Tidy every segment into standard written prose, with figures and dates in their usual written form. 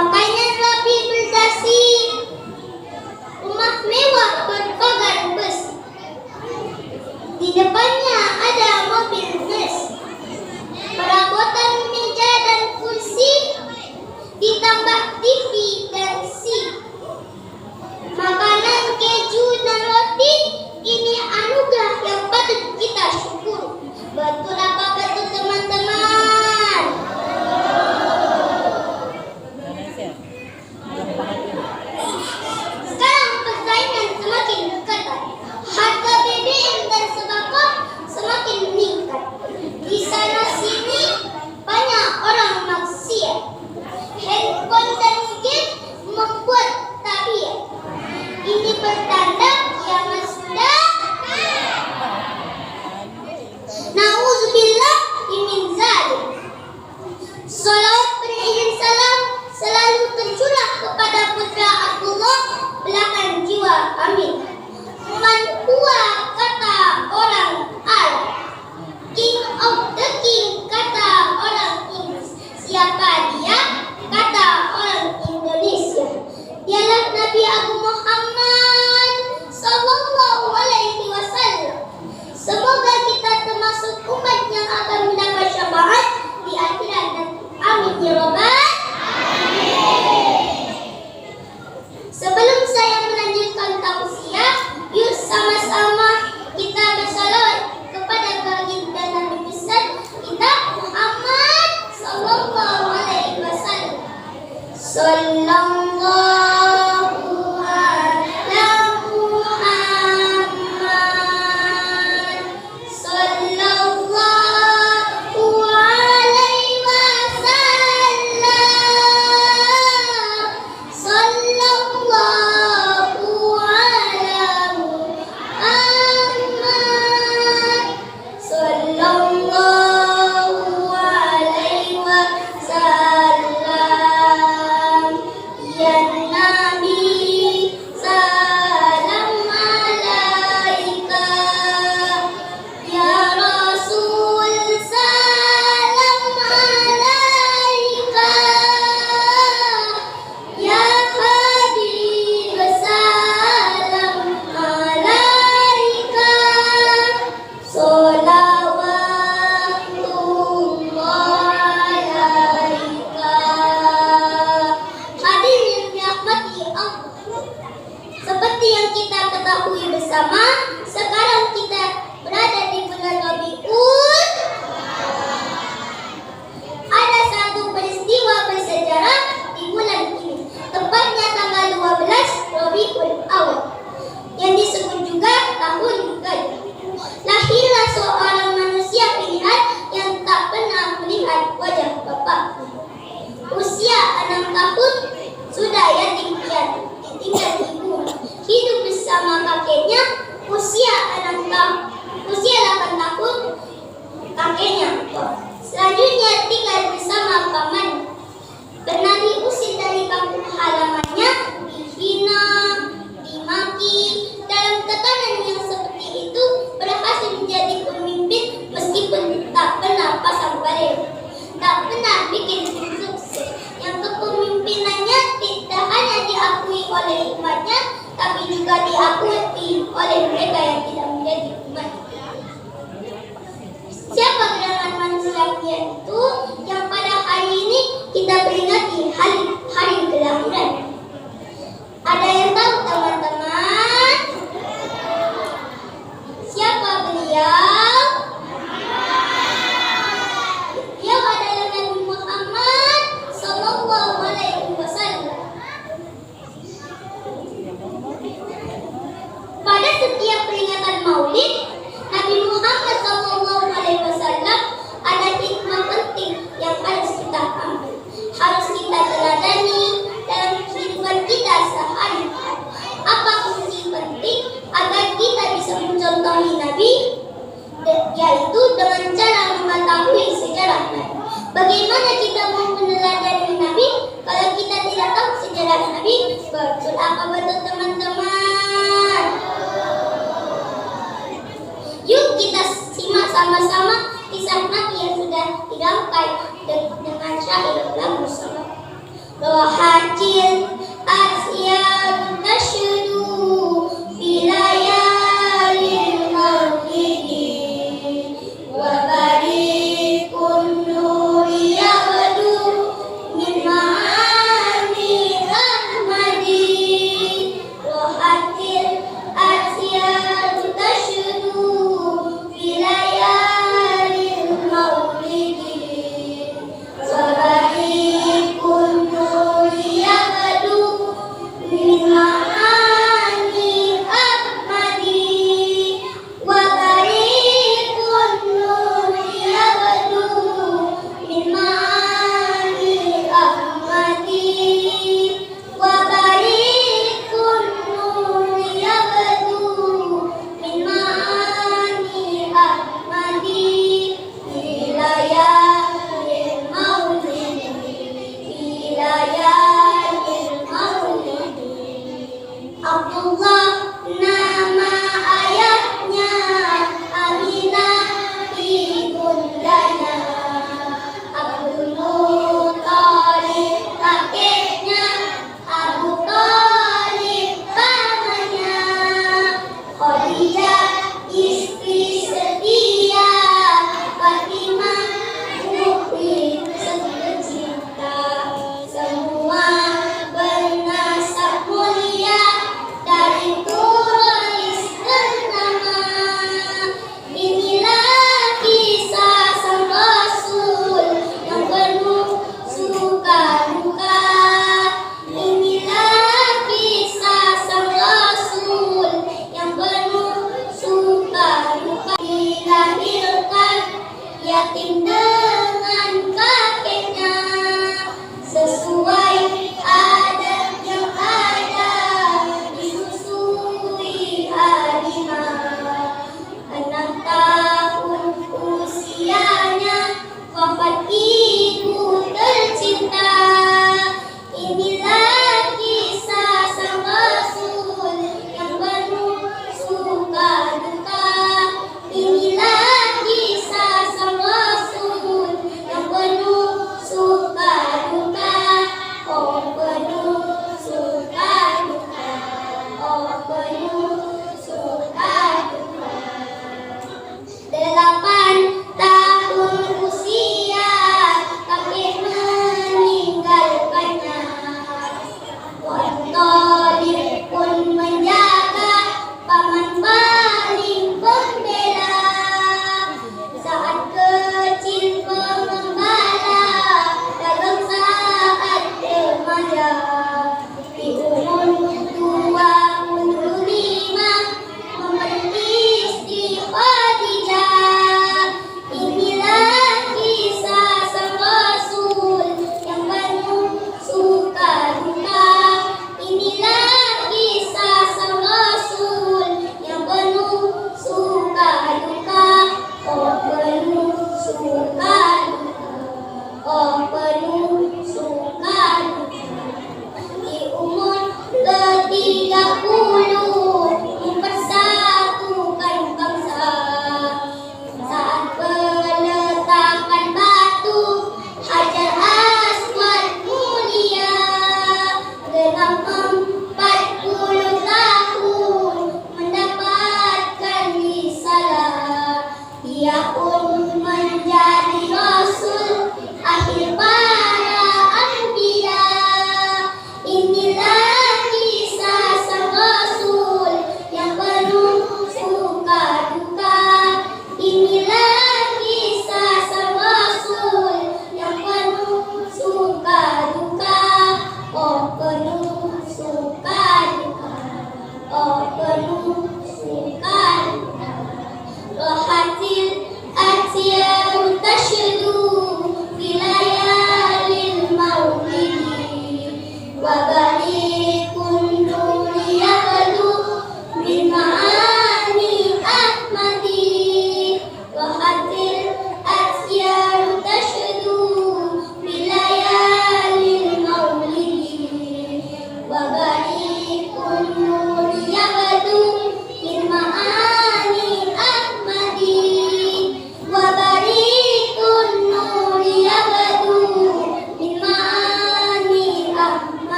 Pakaian rapi berdasi, rumah mewah berpagar besi. Di depannya ada mobil bus, perabotan meja dan kursi, ditambah TV dan seat. Makanan keju dan roti, ini anugerah yang patut kita syukuri. Betul apa betul teman-teman? Sekarang persaingan semakin ketat. Harga BBM dan sembako semakin meningkat. Di sana sini banyak orang maksiat. Handphone dan game membuat tabiat. Ini pertanda kiamat sudah. Nauzubillah min zalik. Salawat beriring salam selalu tercurah kepada putra Abdullah belahan jiwa. Amin. Man huwa kata orang Arab, King of the King kata orang Inggris. Siapa dia? Kata orang Indonesia. Dialah Nabi Agung Muhammad sallallahu alaihi wasallam. Semoga kita termasuk umat yang akan mendapat syafaat di akhirat nanti. Amin ya rabbal alamin. Sebelum saya melanjutkan tausiah, yuk sama-sama kita bersalawat kepada baginda Nabi besar kita Muhammad sallallahu alaihi wasallam. Sallallahu ala Muhammad sallallahu alaihi wasallam. Sallallahu ala Muhammad sallallahu alaihi wasallam. Ya Nabi salam alaika, ya Rasul salam alaika, ya Habib salam alaika, sholawatullah alaika. Hadirin yang dirahmati Allah, seperti yang kita ketahui bersama, sekarang kita berada di bulan Rabiul. Ada satu peristiwa bersejarah di bulan ini, tepatnya tanggal 12 Rabiul Awal, yang disebut juga tahun gajah. Lahirlah seorang manusia pilihan yang tak pernah melihat wajah bapaknya. Usia 6 tahun sudah yatim piatu, ditinggal ibu. Hidup bersama kakeknya usia 8 tahun kakeknya. Selanjutnya tinggal bersama pamannya. Pernah diusir dari kampung halamannya, dihina, dimaki. Dalam tekanan yang seperti itu, berhasil menjadi pemimpin meskipun tak pernah pasang baret, tak pernah bikin sukses. Yang kepemimpinannya tidak hanya diakui oleh umatnya, tapi juga diakui oleh mereka yang tidak menjadi umat. Siapa gerangan manusia itu yang pada hari ini kita peringati hari kelahiran? Ada yang tahu teman-teman? Siapa beliau? Beliau adalah Nabi Muhammad sallallahu alaihi wasallam. Pada setiap peringatan Maulid Nabi Muhammad sallallahu alaihi wasallam ada hikmah penting yang harus kita ambil, harus kita teladani dalam kehidupan kita sehari-hari. Apa kunci penting agar kita bisa mencontohi Nabi? Yaitu dengan cara mengetahui sejarah Nabi. Bagaimana kita mau meneladani Nabi kalau kita tidak tahu sejarah Nabi? Betul apa betul teman-teman? Yuk kita simak sama-sama kisah Nabi yang sudah dirangkai dengan syair lagu salawat. rohatil asyar nashdu filayalil maulidi wa barikun nuri yabdu min ma'ani ahmadi rohatil asyar nashdu filayalil maulidi wa barikun nuri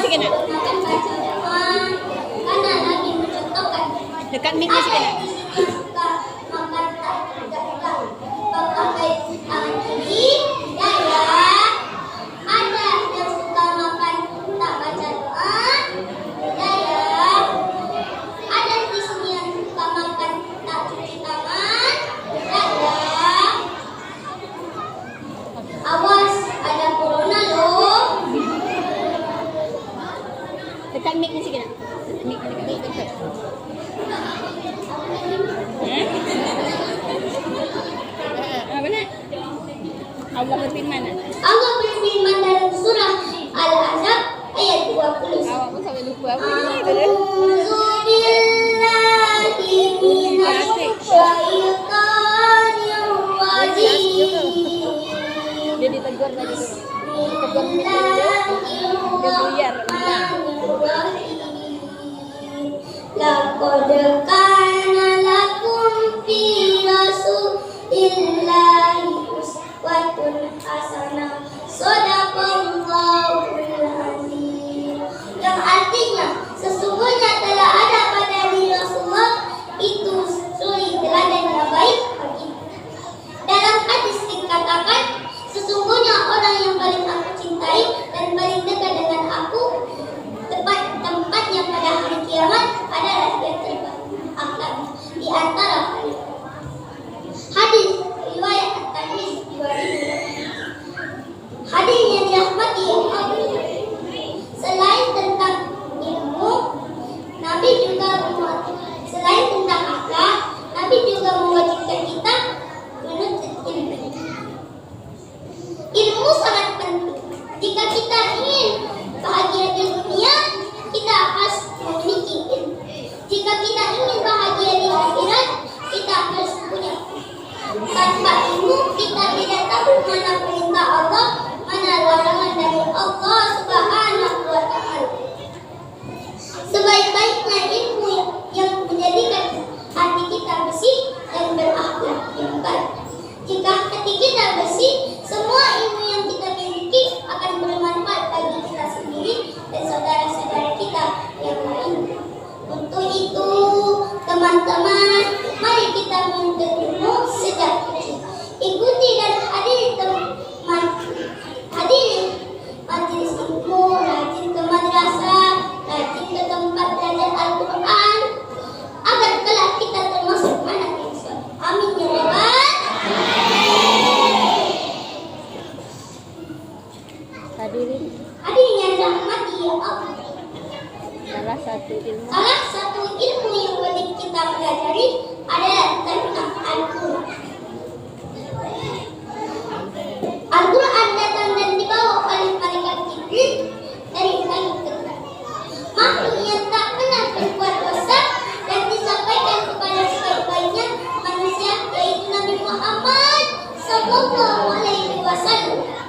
sige na. Makan baca doa karena lagi mencontohkan. Dekat mic-nya sige na. Yang suka makan tak pakai tangan kiri, hidayah. Ada yang suka makan tak baca doa, hidayah. Ada di sini yang suka makan tak cuci tangan, hidayah. Awas, ada corona loh. Dekat mic-nya sige na. Mic dekat. Apa nak? Allah berfirman. Allah berfirman dalam surah Al-Ahzab ayat 20. Awak pun sampai lupa apa ni tu. A'udzu billahi minasy syaithanir rajim. Dia ditegur tadi tu. Tegur mic dia. Dia buyar. Laqad kana lakum fi rasulillahi uswatun hasanah. Shadaqallahul azim. Yang artinya sesungguhnya telah ada pada diri Rasulullah itu suri teladan yang baik bagi. Dalam hadis dikatakan sesungguhnya orang yang paling aku cintai dan paling dekat dengan aku tempatnya pada hari kiamat adalah yang terbaik akan di antara kalian. Hadis riwayat At-Tirmidzi 2008. Hadis yang dirahmati Allah. Selain tentang ilmu, Nabi juga selain tentang akhlak, Nabi juga mewajibkan kita menuntut ilmu. Ilmu sangat penting. Jika kita ingin bahagia di dunia, kita harus memiliki ilmu. Jika kita ingin bahagia di akhirat, kita harus punya. Tanpa ilmu, kita tidak tahu mana perintah Allah, mana larangan dari Allah Subhanahu wa Ta'ala. Sebaik-baiknya ilmu yang menjadikan hati kita bersih dan berakhlak yang baik. Jika hati kita bersih, semua ilmu yang kita miliki akan bermanfaat bagi kita sendiri dan saudara-saudara kita yang lain. Untuk itu, teman-teman, mari kita menuntut ilmu sejak kecil. Ikuti dan hadiri majelis ilmu, rajin ke madrasah, rajin ke tempat belajar Al-Quran, agar kelak kita termasuk anak yang soleh. Amin ya rabbal. Hadirin yang dirahmati ya Allah. Salah satu ilmu yang wajib kita pelajari adalah tentang Al-Quran. Al-Quran datang dan dibawa oleh malaikat Jibril dari langit ke bumi. Makhluk yang tak pernah berbuat dosa dan disampaikan kepada sebaik-baiknya manusia, yaitu Nabi Muhammad Sallallahu Alaihi Wasallam.